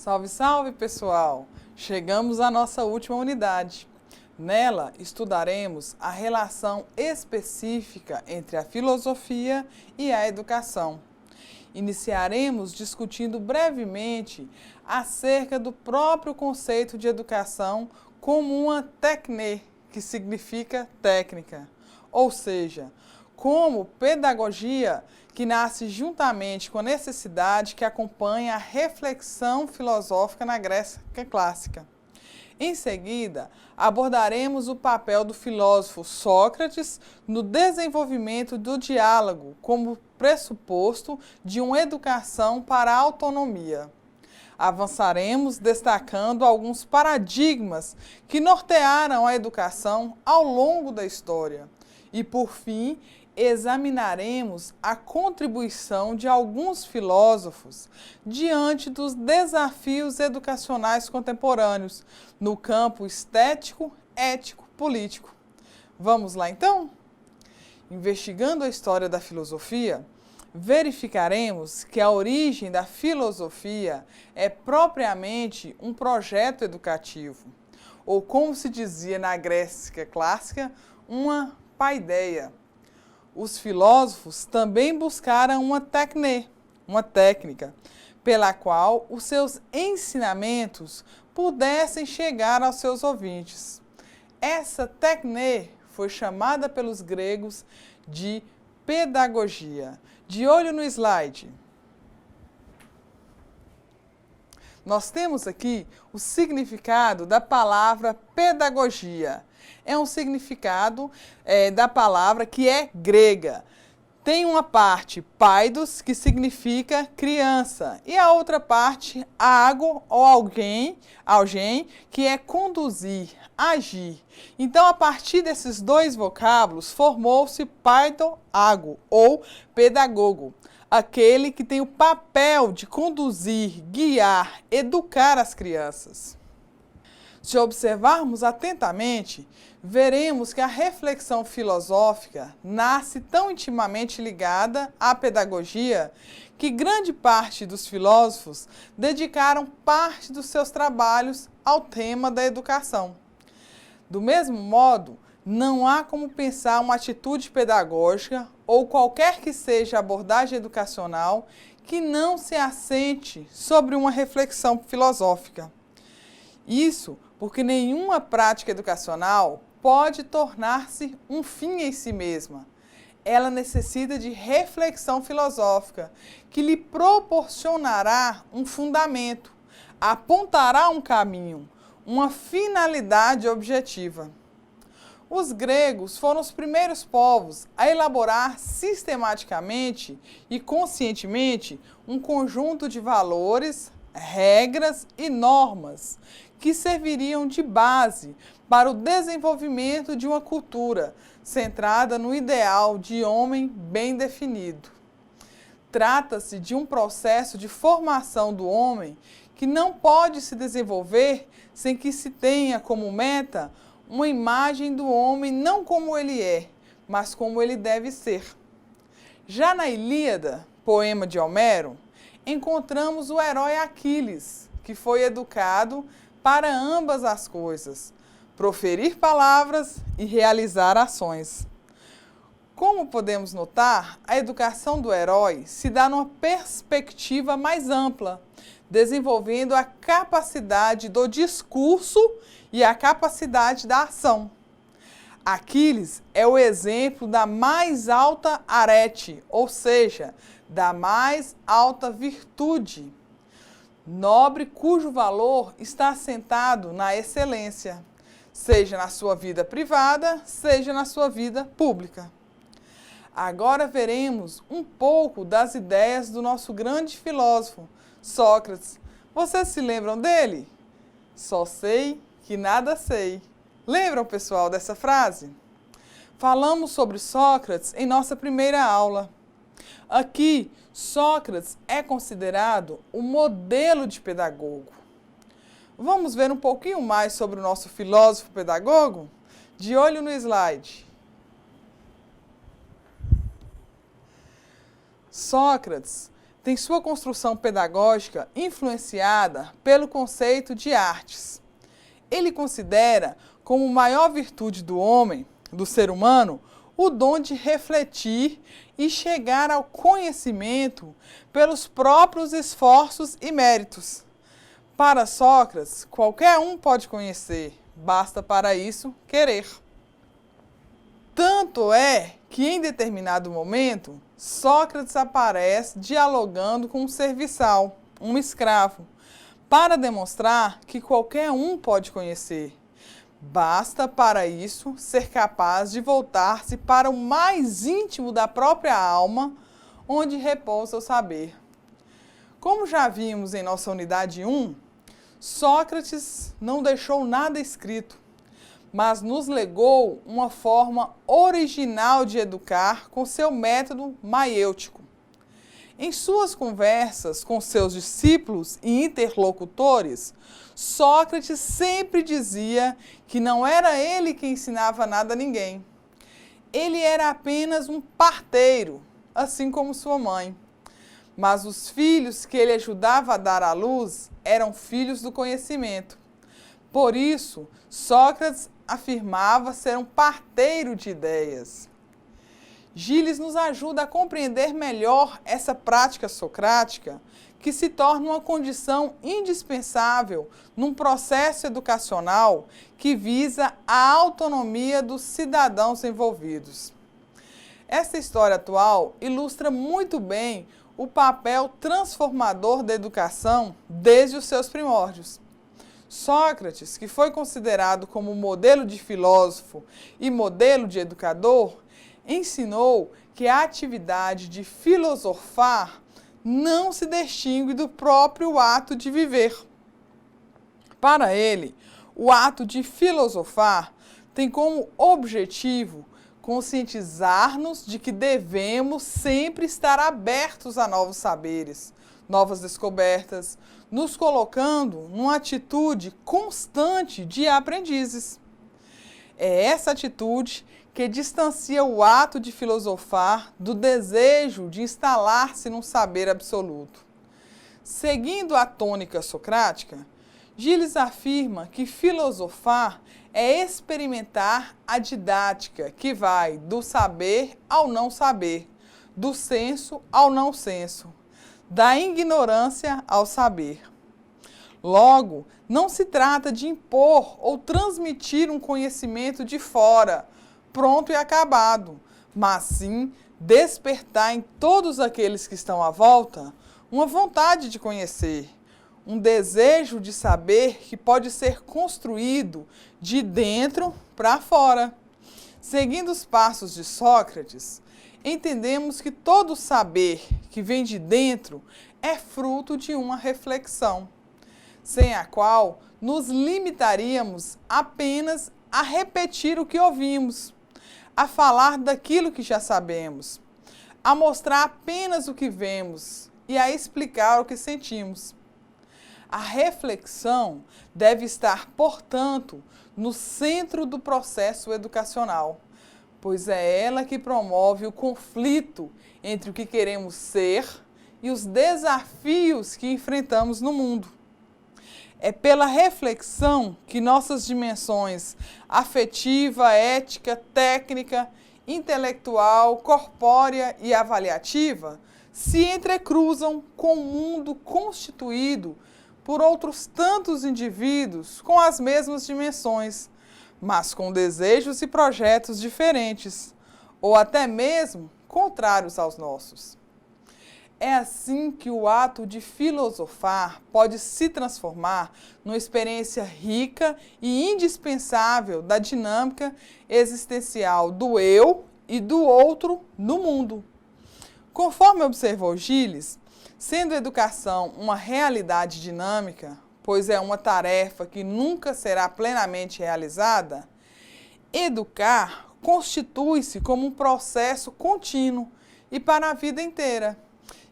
Salve, salve, pessoal! Chegamos à nossa última unidade. Nela, estudaremos a relação específica entre a filosofia e a educação. Iniciaremos discutindo brevemente acerca do próprio conceito de educação como uma techné, que significa técnica, ou seja, como pedagogia que nasce juntamente com a necessidade que acompanha a reflexão filosófica na Grécia clássica. Em seguida, abordaremos o papel do filósofo Sócrates no desenvolvimento do diálogo como pressuposto de uma educação para a autonomia. Avançaremos destacando alguns paradigmas que nortearam a educação ao longo da história. E, por fim, examinaremos a contribuição de alguns filósofos diante dos desafios educacionais contemporâneos no campo estético, ético, político. Vamos lá então? Investigando a história da filosofia, verificaremos que a origem da filosofia é propriamente um projeto educativo, ou como se dizia na Grécia clássica, uma paideia. Os filósofos também buscaram uma techné, uma técnica, pela qual os seus ensinamentos pudessem chegar aos seus ouvintes. Essa techné foi chamada pelos gregos de pedagogia. De olho no slide. Nós temos aqui o significado da palavra pedagogia. É um significado da palavra que é grega. Tem uma parte, paidos, que significa criança, e a outra parte, ago, ou alguém, que é conduzir, agir. Então, a partir desses dois vocábulos, formou-se paido-ago, ou pedagogo, aquele que tem o papel de conduzir, guiar, educar as crianças. Se observarmos atentamente, veremos que a reflexão filosófica nasce tão intimamente ligada à pedagogia que grande parte dos filósofos dedicaram parte dos seus trabalhos ao tema da educação. Do mesmo modo, não há como pensar uma atitude pedagógica ou qualquer que seja a abordagem educacional que não se assente sobre uma reflexão filosófica. Isso porque nenhuma prática educacional pode tornar-se um fim em si mesma. Ela necessita de reflexão filosófica, que lhe proporcionará um fundamento, apontará um caminho, uma finalidade objetiva. Os gregos foram os primeiros povos a elaborar sistematicamente e conscientemente um conjunto de valores, regras e normas que serviriam de base para o desenvolvimento de uma cultura centrada no ideal de homem bem definido. Trata-se de um processo de formação do homem que não pode se desenvolver sem que se tenha como meta uma imagem do homem não como ele é, mas como ele deve ser. Já na Ilíada, poema de Homero, encontramos o herói Aquiles, que foi educado para ambas as coisas, proferir palavras e realizar ações. Como podemos notar, a educação do herói se dá numa perspectiva mais ampla, desenvolvendo a capacidade do discurso e a capacidade da ação. Aquiles é o exemplo da mais alta arete, ou seja, da mais alta virtude, nobre cujo valor está assentado na excelência, seja na sua vida privada, seja na sua vida pública. Agora veremos um pouco das ideias do nosso grande filósofo, Sócrates. Vocês se lembram dele? Só sei que nada sei. Lembram, pessoal, dessa frase? Falamos sobre Sócrates em nossa primeira aula. Aqui, Sócrates é considerado o modelo de pedagogo. Vamos ver um pouquinho mais sobre o nosso filósofo pedagogo? De olho no slide. Sócrates tem sua construção pedagógica influenciada pelo conceito de artes. Ele considera como maior virtude do homem, do ser humano, o dom de refletir e chegar ao conhecimento pelos próprios esforços e méritos. Para Sócrates, qualquer um pode conhecer, basta para isso querer. Tanto é que, em determinado momento, Sócrates aparece dialogando com um serviçal, um escravo, para demonstrar que qualquer um pode conhecer. Basta, para isso, ser capaz de voltar-se para o mais íntimo da própria alma, onde repousa o saber. Como já vimos em nossa unidade 1, Sócrates não deixou nada escrito, mas nos legou uma forma original de educar com seu método maiêutico. Em suas conversas com seus discípulos e interlocutores, Sócrates sempre dizia que não era ele que ensinava nada a ninguém. Ele era apenas um parteiro, assim como sua mãe. Mas os filhos que ele ajudava a dar à luz eram filhos do conhecimento. Por isso, Sócrates afirmava ser um parteiro de ideias. Gilles nos ajuda a compreender melhor essa prática socrática, que se torna uma condição indispensável num processo educacional que visa a autonomia dos cidadãos envolvidos. Esta história atual ilustra muito bem o papel transformador da educação desde os seus primórdios. Sócrates, que foi considerado como modelo de filósofo e modelo de educador, ensinou que a atividade de filosofar não se distingue do próprio ato de viver. Para ele, o ato de filosofar tem como objetivo conscientizar-nos de que devemos sempre estar abertos a novos saberes, novas descobertas, nos colocando numa atitude constante de aprendizes. É essa atitude que distancia o ato de filosofar do desejo de instalar-se num saber absoluto. Seguindo a tônica socrática, Gilles afirma que filosofar é experimentar a didática que vai do saber ao não saber, do senso ao não senso, da ignorância ao saber. Logo, não se trata de impor ou transmitir um conhecimento de fora, pronto e acabado, mas sim despertar em todos aqueles que estão à volta uma vontade de conhecer, um desejo de saber que pode ser construído de dentro para fora. Seguindo os passos de Sócrates, entendemos que todo saber que vem de dentro é fruto de uma reflexão, sem a qual nos limitaríamos apenas a repetir o que ouvimos, a falar daquilo que já sabemos, a mostrar apenas o que vemos e a explicar o que sentimos. A reflexão deve estar, portanto, no centro do processo educacional, pois é ela que promove o conflito entre o que queremos ser e os desafios que enfrentamos no mundo. É pela reflexão que nossas dimensões afetiva, ética, técnica, intelectual, corpórea e avaliativa se entrecruzam com o mundo constituído por outros tantos indivíduos com as mesmas dimensões, mas com desejos e projetos diferentes, ou até mesmo contrários aos nossos. É assim que o ato de filosofar pode se transformar numa experiência rica e indispensável da dinâmica existencial do eu e do outro no mundo. Conforme observou Gilles, sendo a educação uma realidade dinâmica, pois é uma tarefa que nunca será plenamente realizada, educar constitui-se como um processo contínuo e para a vida inteira.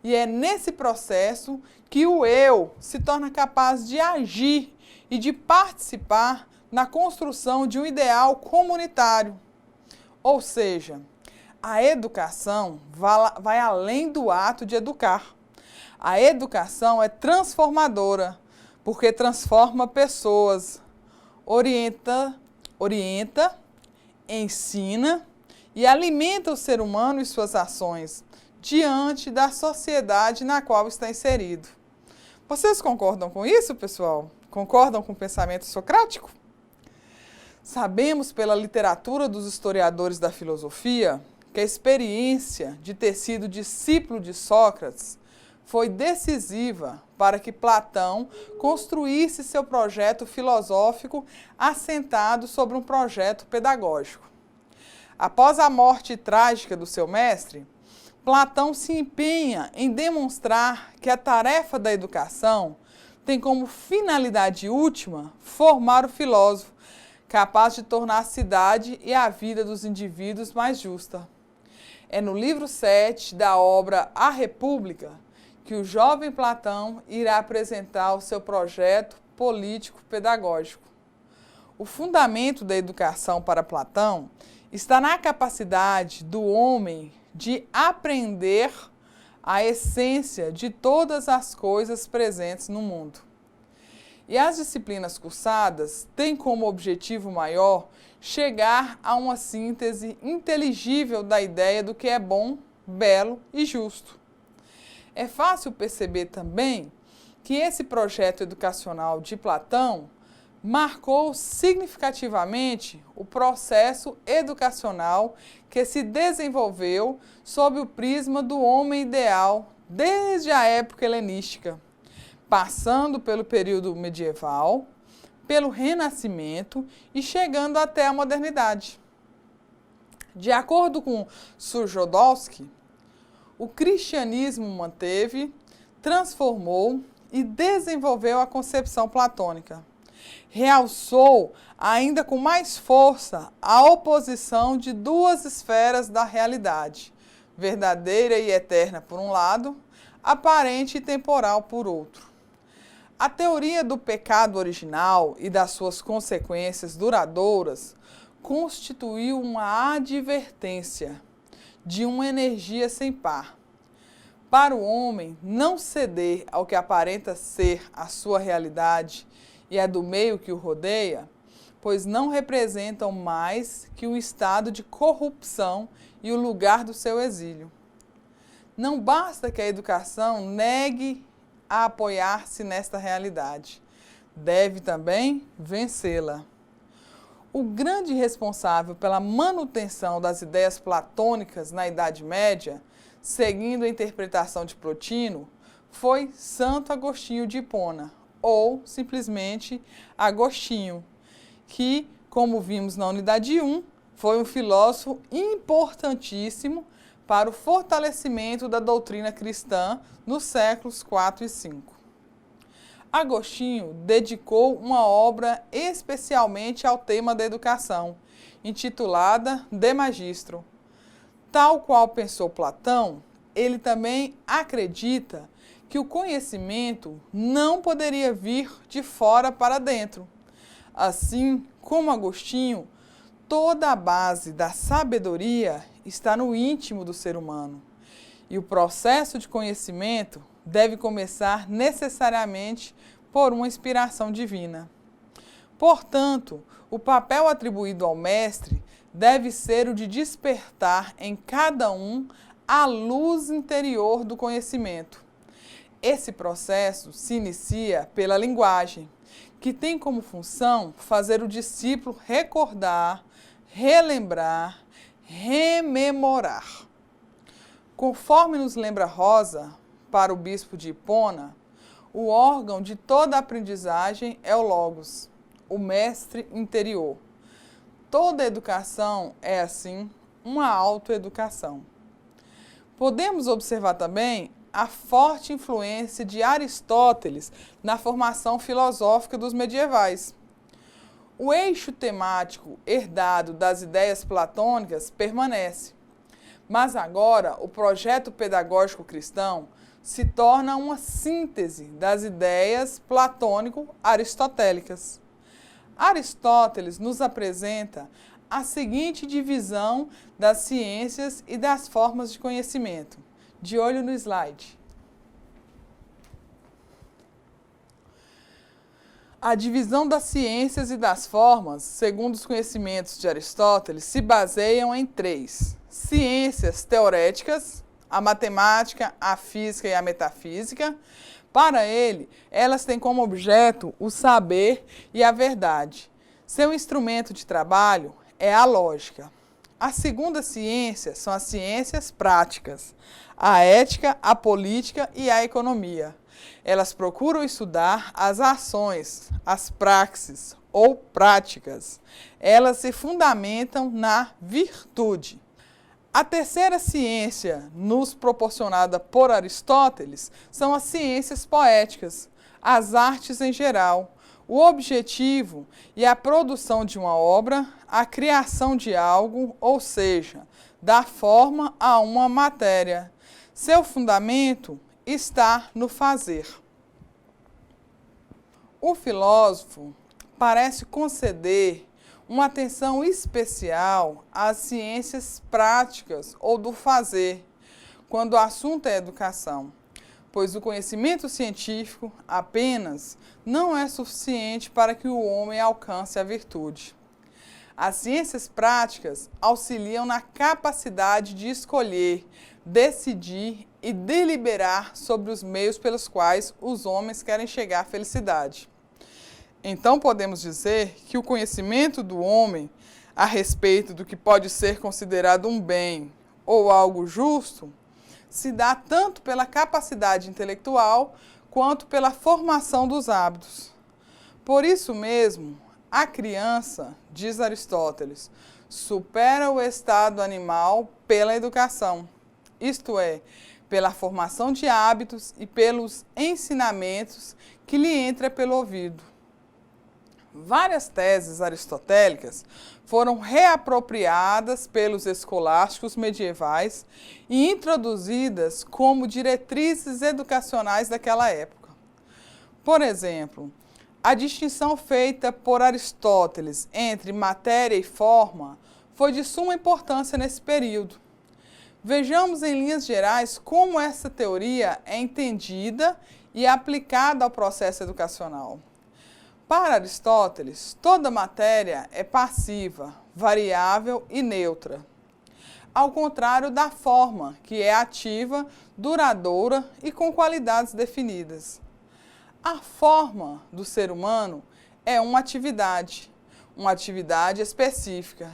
E é nesse processo que o eu se torna capaz de agir e de participar na construção de um ideal comunitário. Ou seja, a educação vai além do ato de educar. A educação é transformadora, porque transforma pessoas, orienta, ensina e alimenta o ser humano e suas ações diante da sociedade na qual está inserido. Vocês concordam com isso, pessoal? Concordam com o pensamento socrático? Sabemos pela literatura dos historiadores da filosofia que a experiência de ter sido discípulo de Sócrates foi decisiva para que Platão construísse seu projeto filosófico assentado sobre um projeto pedagógico. Após a morte trágica do seu mestre, Platão se empenha em demonstrar que a tarefa da educação tem como finalidade última formar o filósofo, capaz de tornar a cidade e a vida dos indivíduos mais justa. É no livro 7 da obra A República que o jovem Platão irá apresentar o seu projeto político-pedagógico. O fundamento da educação para Platão está na capacidade do homem de aprender a essência de todas as coisas presentes no mundo. E as disciplinas cursadas têm como objetivo maior chegar a uma síntese inteligível da ideia do que é bom, belo e justo. É fácil perceber também que esse projeto educacional de Platão marcou significativamente o processo educacional que se desenvolveu sob o prisma do homem ideal desde a época helenística, passando pelo período medieval, pelo Renascimento e chegando até a modernidade. De acordo com Suchodolski, o cristianismo manteve, transformou e desenvolveu a concepção platônica. Realçou ainda com mais força a oposição de duas esferas da realidade, verdadeira e eterna por um lado, aparente e temporal por outro. A teoria do pecado original e das suas consequências duradouras constituiu uma advertência de uma energia sem par. Para o homem não ceder ao que aparenta ser a sua realidade e a do meio que o rodeia, pois não representam mais que um estado de corrupção e o lugar do seu exílio. Não basta que a educação negue a apoiar-se nesta realidade, deve também vencê-la. O grande responsável pela manutenção das ideias platônicas na Idade Média, seguindo a interpretação de Plotino, foi Santo Agostinho de Hipona, ou simplesmente Agostinho, que, como vimos na unidade 1, foi um filósofo importantíssimo para o fortalecimento da doutrina cristã nos séculos 4 e 5. Agostinho dedicou uma obra especialmente ao tema da educação, intitulada De Magistro. Tal qual pensou Platão, ele também acredita que o conhecimento não poderia vir de fora para dentro. Assim como Agostinho, toda a base da sabedoria está no íntimo do ser humano. E o processo de conhecimento deve começar necessariamente por uma inspiração divina. Portanto, o papel atribuído ao mestre deve ser o de despertar em cada um a luz interior do conhecimento. Esse processo se inicia pela linguagem, que tem como função fazer o discípulo recordar, relembrar, rememorar. Conforme nos lembra Rosa, para o bispo de Hipona, o órgão de toda a aprendizagem é o Logos, o mestre interior. Toda educação é, assim, uma autoeducação. Podemos observar também a forte influência de Aristóteles na formação filosófica dos medievais. O eixo temático herdado das ideias platônicas permanece, mas agora o projeto pedagógico cristão se torna uma síntese das ideias platônico-aristotélicas. Aristóteles nos apresenta a seguinte divisão das ciências e das formas de conhecimento. De olho no slide. A divisão das ciências e das formas, segundo os conhecimentos de Aristóteles, se baseiam em três: ciências teoréticas, a matemática, a física e a metafísica. Para ele, elas têm como objeto o saber e a verdade. Seu instrumento de trabalho é a lógica. A segunda ciência são as ciências práticas, a ética, a política e a economia. Elas procuram estudar as ações, as praxes ou práticas. Elas se fundamentam na virtude. A terceira ciência nos proporcionada por Aristóteles são as ciências poéticas, as artes em geral. O objetivo e a produção de uma obra, a criação de algo, ou seja, dar forma a uma matéria. Seu fundamento está no fazer. O filósofo parece conceder uma atenção especial às ciências práticas ou do fazer, quando o assunto é educação, pois o conhecimento científico apenas não é suficiente para que o homem alcance a virtude. As ciências práticas auxiliam na capacidade de escolher, decidir e deliberar sobre os meios pelos quais os homens querem chegar à felicidade. Então podemos dizer que o conhecimento do homem a respeito do que pode ser considerado um bem ou algo justo se dá tanto pela capacidade intelectual quanto pela formação dos hábitos. Por isso mesmo, a criança, diz Aristóteles, supera o estado animal pela educação, isto é, pela formação de hábitos e pelos ensinamentos que lhe entra pelo ouvido. Várias teses aristotélicas foram reapropriadas pelos escolásticos medievais e introduzidas como diretrizes educacionais daquela época. Por exemplo, a distinção feita por Aristóteles entre matéria e forma foi de suma importância nesse período. Vejamos em linhas gerais como essa teoria é entendida e aplicada ao processo educacional. Para Aristóteles, toda matéria é passiva, variável e neutra, ao contrário da forma, que é ativa, duradoura e com qualidades definidas. A forma do ser humano é uma atividade específica,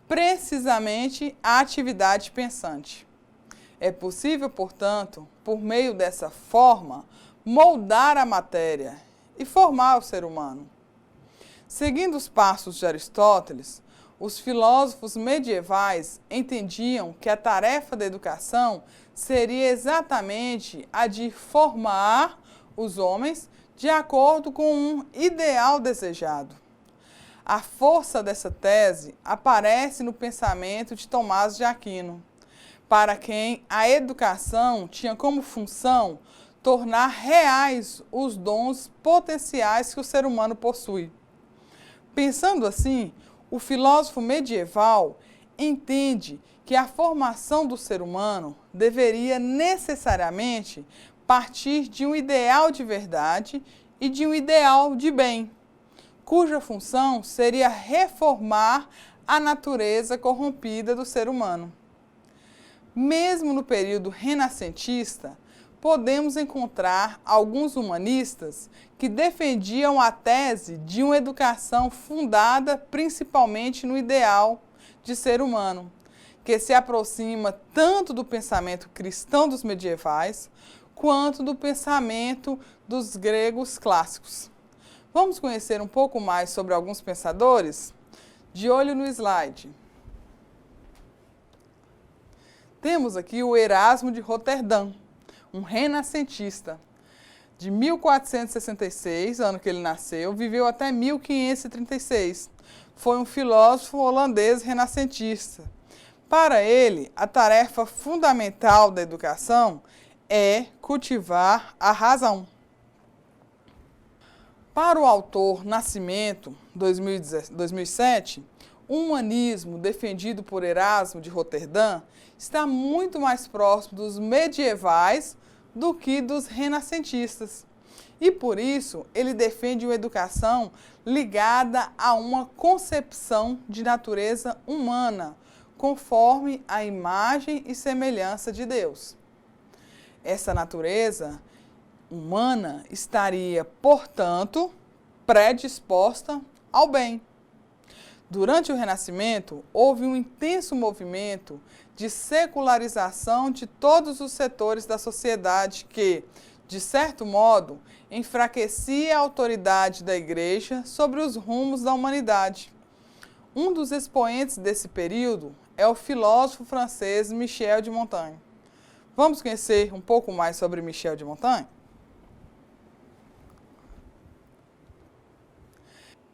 precisamente a atividade pensante. É possível, portanto, por meio dessa forma, moldar a matéria e formar o ser humano. Seguindo os passos de Aristóteles, os filósofos medievais entendiam que a tarefa da educação seria exatamente a de formar os homens de acordo com um ideal desejado. A força dessa tese aparece no pensamento de Tomás de Aquino, para quem a educação tinha como função tornar reais os dons potenciais que o ser humano possui. Pensando assim, o filósofo medieval entende que a formação do ser humano deveria necessariamente partir de um ideal de verdade e de um ideal de bem, cuja função seria reformar a natureza corrompida do ser humano. Mesmo no período renascentista, podemos encontrar alguns humanistas que defendiam a tese de uma educação fundada principalmente no ideal de ser humano, que se aproxima tanto do pensamento cristão dos medievais quanto do pensamento dos gregos clássicos. Vamos conhecer um pouco mais sobre alguns pensadores? De olho no slide. Temos aqui o Erasmo de Roterdã, um renascentista. De 1466, ano que ele nasceu, viveu até 1536. Foi um filósofo holandês renascentista. Para ele, a tarefa fundamental da educação é cultivar a razão. Para o autor Nascimento, 2007, o humanismo defendido por Erasmo de Roterdã está muito mais próximo dos medievais do que dos renascentistas. E por isso ele defende uma educação ligada a uma concepção de natureza humana, conforme a imagem e semelhança de Deus. Essa natureza humana estaria, portanto, predisposta ao bem. Durante o Renascimento, houve um intenso movimento de secularização de todos os setores da sociedade que, de certo modo, enfraquecia a autoridade da Igreja sobre os rumos da humanidade. Um dos expoentes desse período é o filósofo francês Michel de Montaigne. Vamos conhecer um pouco mais sobre Michel de Montaigne?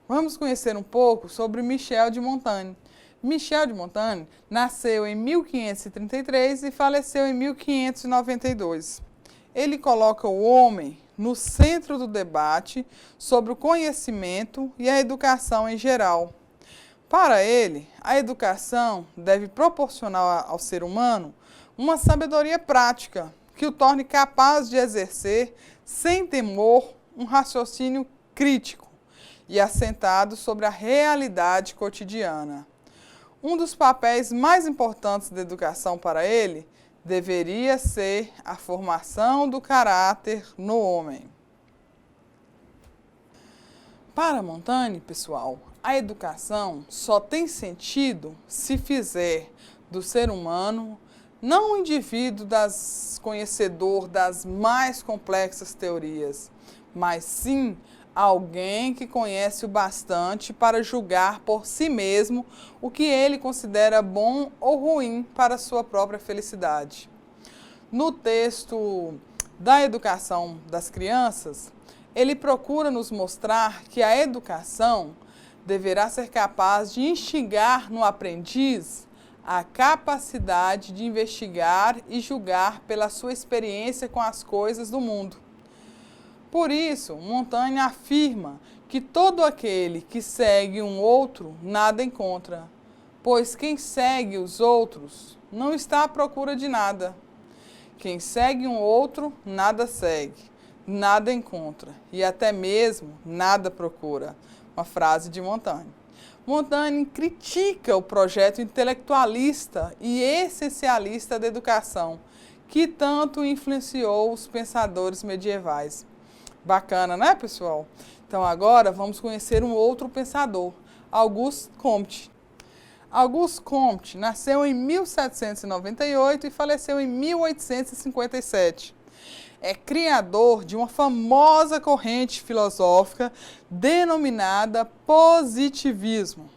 Vamos conhecer um pouco sobre Michel de Montaigne. Michel de Montaigne nasceu em 1533 e faleceu em 1592. Ele coloca o homem no centro do debate sobre o conhecimento e a educação em geral. Para ele, a educação deve proporcionar ao ser humano uma sabedoria prática que o torne capaz de exercer, sem temor, um raciocínio crítico e assentado sobre a realidade cotidiana. Um dos papéis mais importantes da educação para ele deveria ser a formação do caráter no homem. Para Montaigne, pessoal, a educação só tem sentido se fizer do ser humano não um indivíduo conhecedor das mais complexas teorias, mas sim alguém que conhece o bastante para julgar por si mesmo o que ele considera bom ou ruim para a sua própria felicidade. No texto da educação das crianças, ele procura nos mostrar que a educação deverá ser capaz de instigar no aprendiz a capacidade de investigar e julgar pela sua experiência com as coisas do mundo. Por isso, Montaigne afirma que todo aquele que segue um outro nada encontra, pois quem segue os outros não está à procura de nada. Quem segue um outro nada segue, nada encontra e até mesmo nada procura. Uma frase de Montaigne. Montaigne critica o projeto intelectualista e essencialista da educação, que tanto influenciou os pensadores medievais. Bacana, né, pessoal? Então agora vamos conhecer um outro pensador, Auguste Comte. Auguste Comte nasceu em 1798 e faleceu em 1857. É criador de uma famosa corrente filosófica denominada positivismo.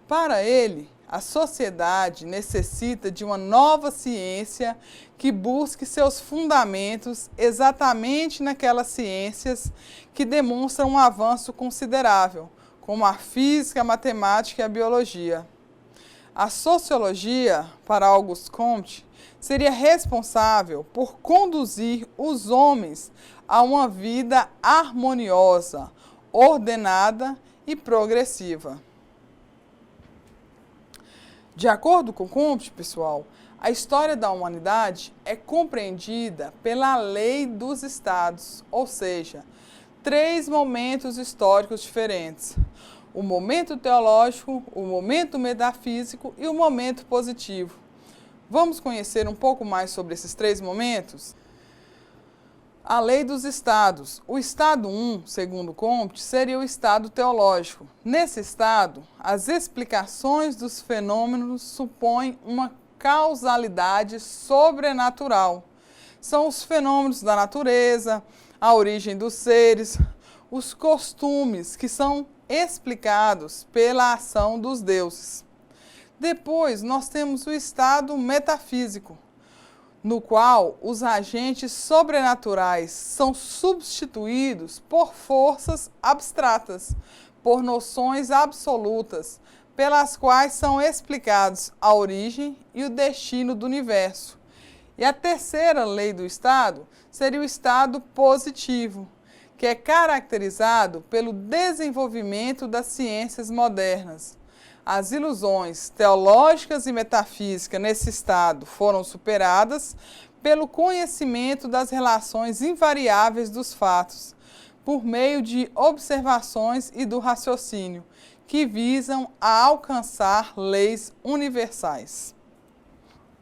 Para ele, a sociedade necessita de uma nova ciência que busque seus fundamentos exatamente naquelas ciências que demonstram um avanço considerável, como a física, a matemática e a biologia. A sociologia, para Auguste Comte, seria responsável por conduzir os homens a uma vida harmoniosa, ordenada e progressiva. De acordo com Comte, pessoal, a história da humanidade é compreendida pela lei dos estados, ou seja, 3 momentos históricos diferentes: o momento teológico, o momento metafísico e o momento positivo. Vamos conhecer um pouco mais sobre esses 3 momentos? A lei dos estados. O estado 1, segundo Comte, seria o estado teológico. Nesse estado, as explicações dos fenômenos supõem uma causalidade sobrenatural. São os fenômenos da natureza, a origem dos seres, os costumes que são explicados pela ação dos deuses. Depois, nós temos o estado metafísico, no qual os agentes sobrenaturais são substituídos por forças abstratas, por noções absolutas, pelas quais são explicados a origem e o destino do universo. E a terceira lei do estado seria o estado positivo, que é caracterizado pelo desenvolvimento das ciências modernas. As ilusões teológicas e metafísicas nesse estado foram superadas pelo conhecimento das relações invariáveis dos fatos, por meio de observações e do raciocínio, que visam a alcançar leis universais.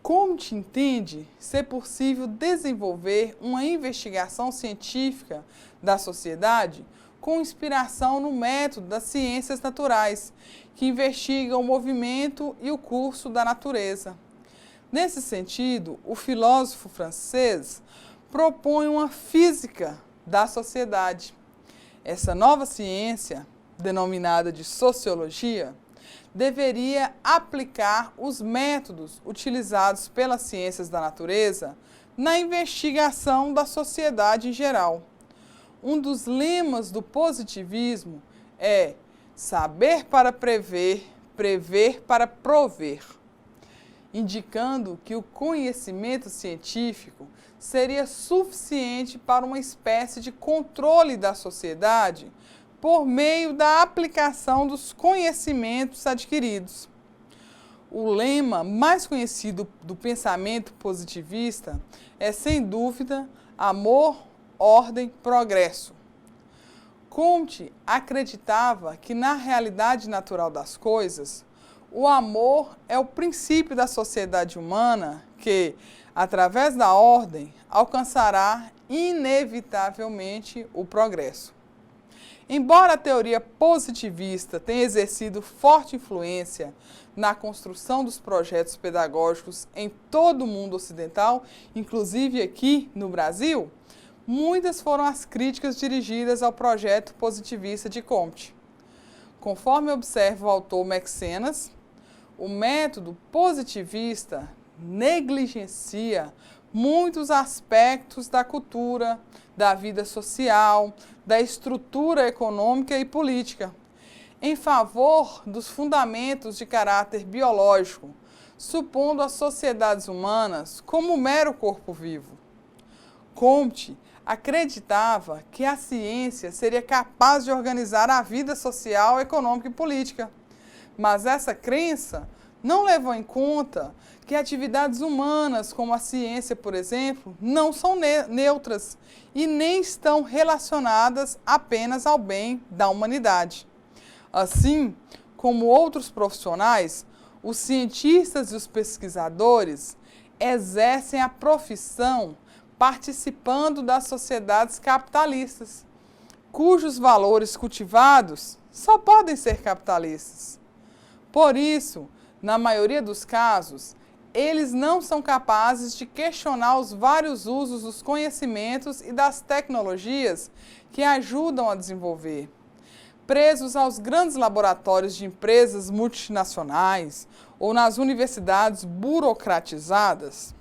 Comte entende ser possível desenvolver uma investigação científica da sociedade com inspiração no método das ciências naturais, que investigam o movimento e o curso da natureza. Nesse sentido, o filósofo francês propõe uma física da sociedade. Essa nova ciência, denominada de sociologia, deveria aplicar os métodos utilizados pelas ciências da natureza na investigação da sociedade em geral. Um dos lemas do positivismo é saber para prever, prever para prover, indicando que o conhecimento científico seria suficiente para uma espécie de controle da sociedade por meio da aplicação dos conhecimentos adquiridos. O lema mais conhecido do pensamento positivista é, sem dúvida, amor, ordem, progresso. Comte acreditava que, na realidade natural das coisas, o amor é o princípio da sociedade humana que, através da ordem, alcançará inevitavelmente o progresso. Embora a teoria positivista tenha exercido forte influência na construção dos projetos pedagógicos em todo o mundo ocidental, inclusive aqui no Brasil, muitas foram as críticas dirigidas ao projeto positivista de Comte. Conforme observa o autor Max Senas, o método positivista negligencia muitos aspectos da cultura, da vida social, da estrutura econômica e política, em favor dos fundamentos de caráter biológico, supondo as sociedades humanas como mero corpo vivo. Comte acreditava que a ciência seria capaz de organizar a vida social, econômica e política, mas essa crença não levou em conta que atividades humanas, como a ciência, por exemplo, não são neutras e nem estão relacionadas apenas ao bem da humanidade. Assim como outros profissionais, os cientistas e os pesquisadores exercem a profissão participando das sociedades capitalistas, cujos valores cultivados só podem ser capitalistas. Por isso, na maioria dos casos, eles não são capazes de questionar os vários usos dos conhecimentos e das tecnologias que ajudam a desenvolver. Presos aos grandes laboratórios de empresas multinacionais ou nas universidades burocratizadas,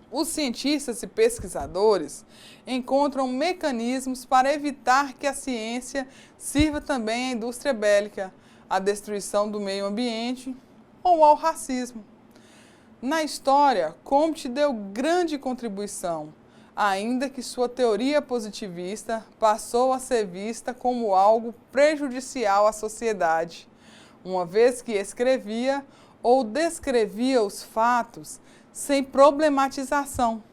os cientistas e pesquisadores encontram mecanismos para evitar que a ciência sirva também à indústria bélica, à destruição do meio ambiente ou ao racismo. Na história, Comte deu grande contribuição, ainda que sua teoria positivista passou a ser vista como algo prejudicial à sociedade, uma vez que escrevia ou descrevia os fatos sem problematização,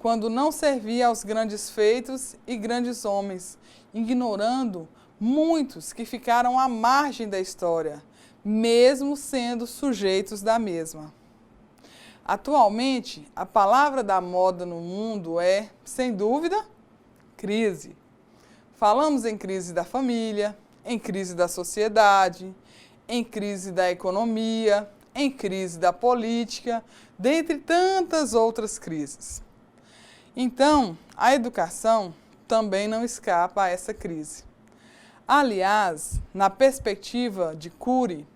quando não servia aos grandes feitos e grandes homens, ignorando muitos que ficaram à margem da história, mesmo sendo sujeitos da mesma. Atualmente, a palavra da moda no mundo é, sem dúvida, crise. Falamos em crise da família, em crise da sociedade, em crise da economia, em crise da política, dentre tantas outras crises. Então, a educação também não escapa a essa crise. Aliás, na perspectiva de Cury,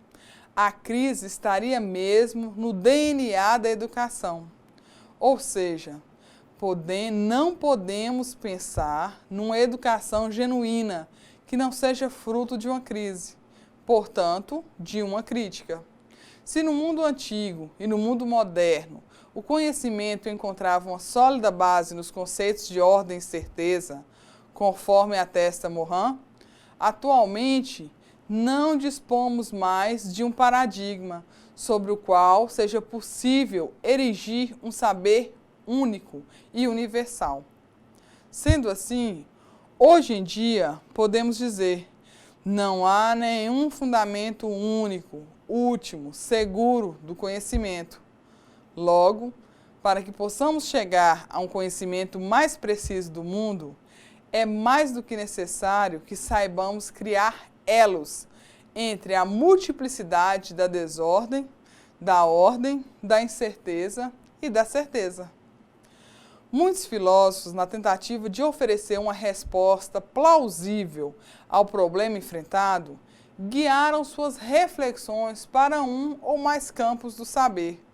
a crise estaria mesmo no DNA da educação. Ou seja, não podemos pensar numa educação genuína que não seja fruto de uma crise, portanto, de uma crítica. Se no mundo antigo e no mundo moderno o conhecimento encontrava uma sólida base nos conceitos de ordem e certeza, conforme atesta Morin, atualmente não dispomos mais de um paradigma sobre o qual seja possível erigir um saber único e universal. Sendo assim, hoje em dia, podemos dizer, não há nenhum fundamento único, último, seguro do conhecimento. Logo, para que possamos chegar a um conhecimento mais preciso do mundo, é mais do que necessário que saibamos criar elos entre a multiplicidade da desordem, da ordem, da incerteza e da certeza. Muitos filósofos, na tentativa de oferecer uma resposta plausível ao problema enfrentado, guiaram suas reflexões para um ou mais campos do saber.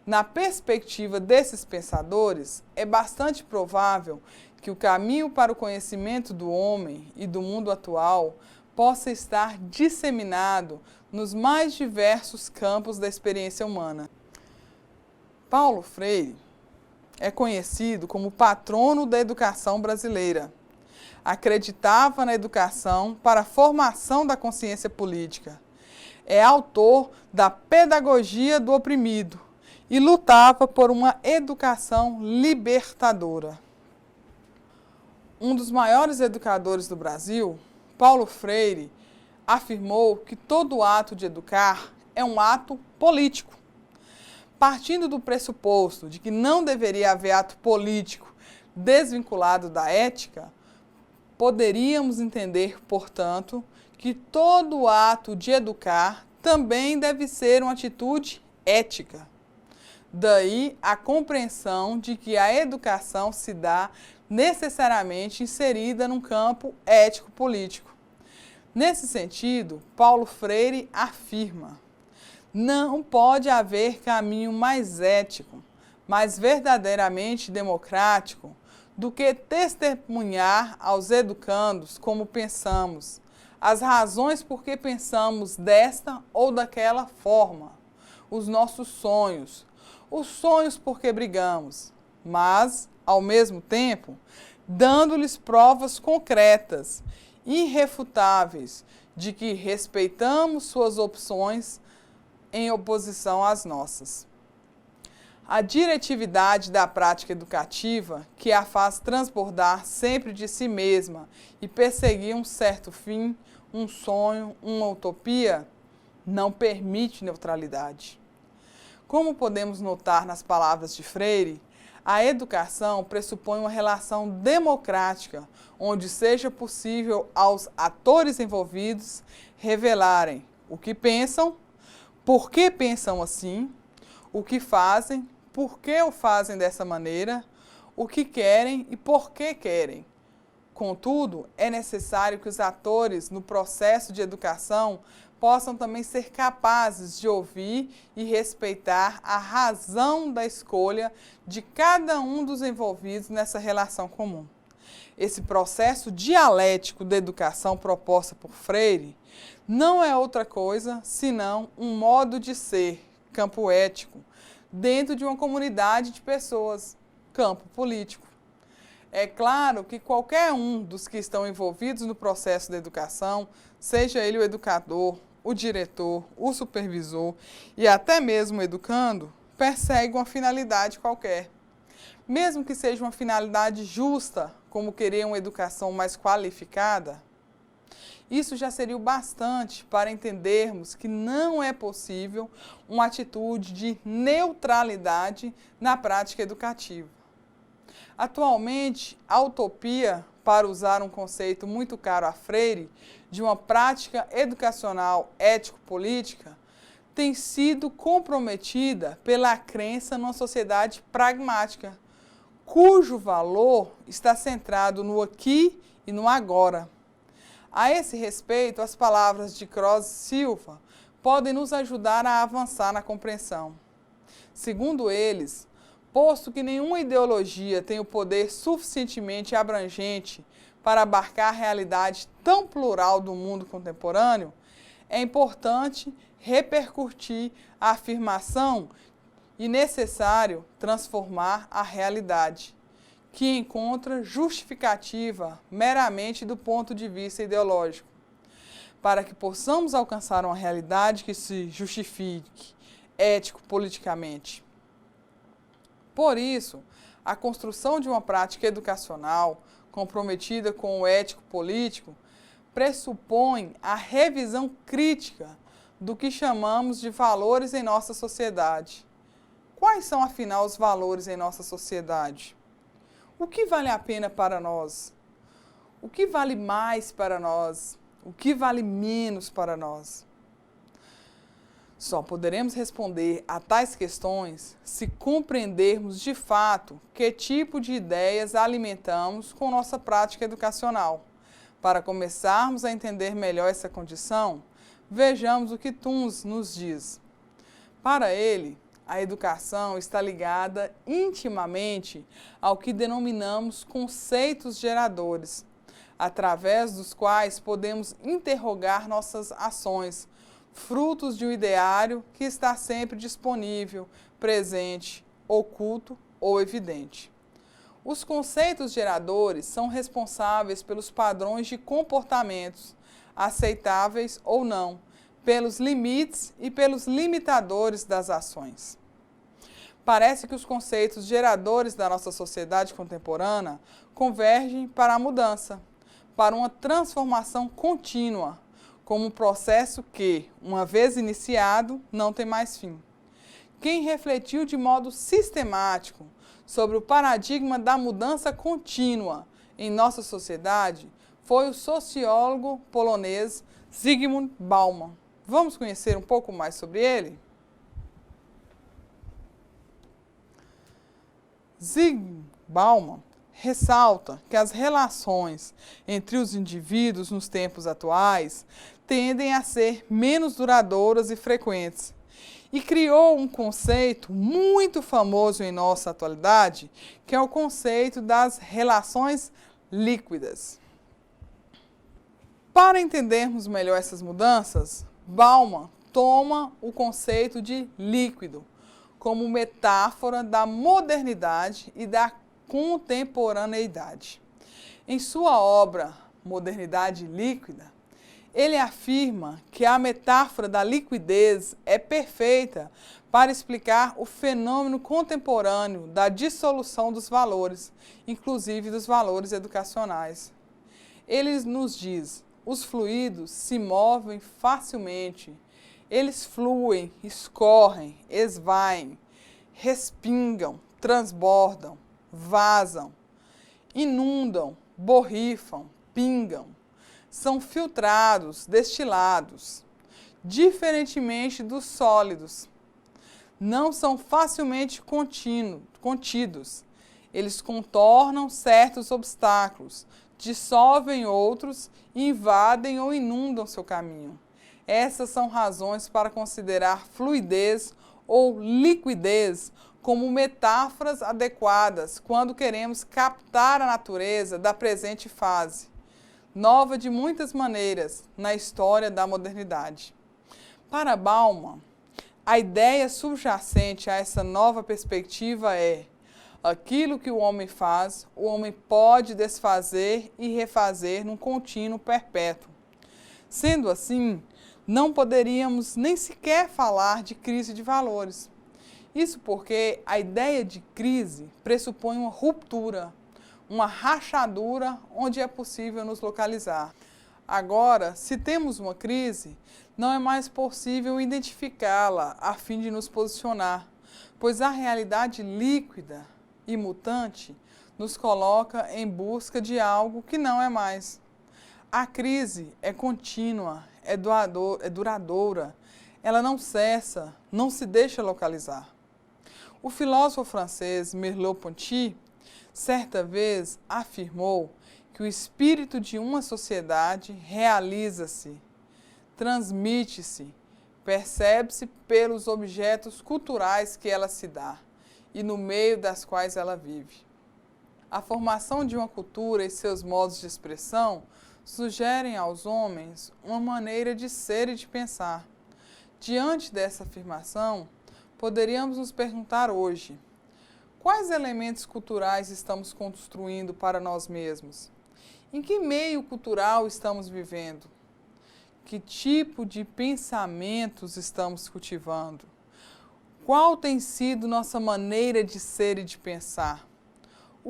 Na perspectiva desses pensadores, é bastante provável que o caminho para o conhecimento do homem e do mundo atual possa estar disseminado nos mais diversos campos da experiência humana. Paulo Freire é conhecido como patrono da educação brasileira. Acreditava na educação para a formação da consciência política. É autor da Pedagogia do Oprimido e lutava por uma educação libertadora. Um dos maiores educadores do Brasil, Paulo Freire, afirmou que todo ato de educar é um ato político. Partindo do pressuposto de que não deveria haver ato político desvinculado da ética, poderíamos entender, portanto, que todo ato de educar também deve ser uma atitude ética. Daí a compreensão de que a educação se dá necessariamente inserida num campo ético-político. Nesse sentido, Paulo Freire afirma: não pode haver caminho mais ético, mais verdadeiramente democrático, do que testemunhar aos educandos como pensamos, as razões por que pensamos desta ou daquela forma, os nossos sonhos, os sonhos por que brigamos, mas, ao mesmo tempo, dando-lhes provas concretas, irrefutáveis, de que respeitamos suas opções em oposição às nossas. A diretividade da prática educativa, que a faz transbordar sempre de si mesma e perseguir um certo fim, um sonho, uma utopia, não permite neutralidade. Como podemos notar nas palavras de Freire, a educação pressupõe uma relação democrática, onde seja possível aos atores envolvidos revelarem o que pensam, por que pensam assim, o que fazem, por que o fazem dessa maneira, o que querem e por que querem. Contudo, é necessário que os atores, no processo de educação, possam também ser capazes de ouvir e respeitar a razão da escolha de cada um dos envolvidos nessa relação comum. Esse processo dialético da educação proposta por Freire não é outra coisa senão um modo de ser, campo ético, dentro de uma comunidade de pessoas, campo político. É claro que qualquer um dos que estão envolvidos no processo da educação, seja ele o educador, o diretor, o supervisor e até mesmo o educando, persegue uma finalidade qualquer. Mesmo que seja uma finalidade justa, como querer uma educação mais qualificada, isso já seria o bastante para entendermos que não é possível uma atitude de neutralidade na prática educativa. Atualmente, a utopia, para usar um conceito muito caro a Freire, de uma prática educacional ético-política, tem sido comprometida pela crença numa sociedade pragmática, cujo valor está centrado no aqui e no agora. A esse respeito, as palavras de Cross Silva podem nos ajudar a avançar na compreensão. Segundo eles, posto que nenhuma ideologia tem o poder suficientemente abrangente para abarcar a realidade tão plural do mundo contemporâneo, é importante repercutir a afirmação e necessário transformar a realidade, que encontra justificativa meramente do ponto de vista ideológico. Para que possamos alcançar uma realidade que se justifique ético-politicamente. Por isso, A construção de uma prática educacional comprometida com o ético-político pressupõe a revisão crítica do que chamamos de valores em nossa sociedade. Quais são, afinal, os valores em nossa sociedade? O que vale a pena para nós? O que vale mais para nós? O que vale menos para nós? Só poderemos responder a tais questões se compreendermos de fato que tipo de ideias alimentamos com nossa prática educacional. Para começarmos a entender melhor essa condição, vejamos o que Toons nos diz. Para ele, a educação está ligada intimamente ao que denominamos conceitos geradores, através dos quais podemos interrogar nossas ações, frutos de um ideário que está sempre disponível, presente, oculto ou evidente. Os conceitos geradores são responsáveis pelos padrões de comportamentos, aceitáveis ou não, pelos limites e pelos limitadores das ações. Parece que os conceitos geradores da nossa sociedade contemporânea convergem para a mudança, para uma transformação contínua, como um processo que, uma vez iniciado, não tem mais fim. Quem refletiu de modo sistemático sobre o paradigma da mudança contínua em nossa sociedade foi o sociólogo polonês Zygmunt Bauman. Vamos conhecer um pouco mais sobre ele? Zygmunt Bauman ressalta que as relações entre os indivíduos nos tempos atuais tendem a ser menos duradouras e frequentes, e criou um conceito muito famoso em nossa atualidade, que é o conceito das relações líquidas. Para entendermos melhor essas mudanças, Bauman toma o conceito de líquido como metáfora da modernidade e da contemporaneidade. Em sua obra Modernidade Líquida, ele afirma que a metáfora da liquidez é perfeita para explicar o fenômeno contemporâneo da dissolução dos valores, inclusive dos valores educacionais. Ele nos diz: os fluidos se movem facilmente, eles fluem, escorrem, esvaem, respingam, transbordam, vazam, inundam, borrifam, pingam. São filtrados, destilados, diferentemente dos sólidos. Não são facilmente contidos. Eles contornam certos obstáculos, dissolvem outros, invadem ou inundam seu caminho. Essas são razões para considerar fluidez ou liquidez como metáforas adequadas quando queremos captar a natureza da presente fase, nova de muitas maneiras na história da modernidade. Para Bauman, a ideia subjacente a essa nova perspectiva é: aquilo que o homem faz, o homem pode desfazer e refazer num contínuo perpétuo. Sendo assim, não poderíamos nem sequer falar de crise de valores. Isso porque a ideia de crise pressupõe uma ruptura, uma rachadura onde é possível nos localizar. Agora, se temos uma crise, não é mais possível identificá-la a fim de nos posicionar, pois a realidade líquida e mutante nos coloca em busca de algo que não é mais. A crise é contínua, é duradoura, ela não cessa, não se deixa localizar. O filósofo francês Merleau-Ponty certa vez afirmou que o espírito de uma sociedade realiza-se, transmite-se, percebe-se pelos objetos culturais que ela se dá e no meio das quais ela vive. A formação de uma cultura e seus modos de expressão sugerem aos homens uma maneira de ser e de pensar. Diante dessa afirmação, poderíamos nos perguntar hoje: quais elementos culturais estamos construindo para nós mesmos? Em que meio cultural estamos vivendo? Que tipo de pensamentos estamos cultivando? Qual tem sido nossa maneira de ser e de pensar?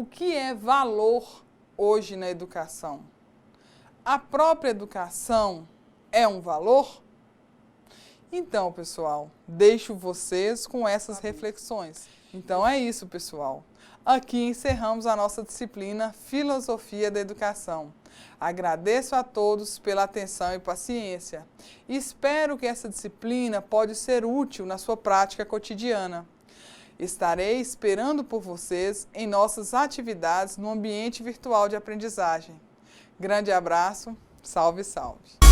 O que é valor hoje na educação? A própria educação é um valor? Então, pessoal, deixo vocês com essas reflexões. Então é isso, pessoal. Aqui encerramos a nossa disciplina Filosofia da Educação. Agradeço a todos pela atenção e paciência. Espero que essa disciplina pode ser útil na sua prática cotidiana. Estarei esperando por vocês em nossas atividades no ambiente virtual de aprendizagem. Grande abraço, salve, salve!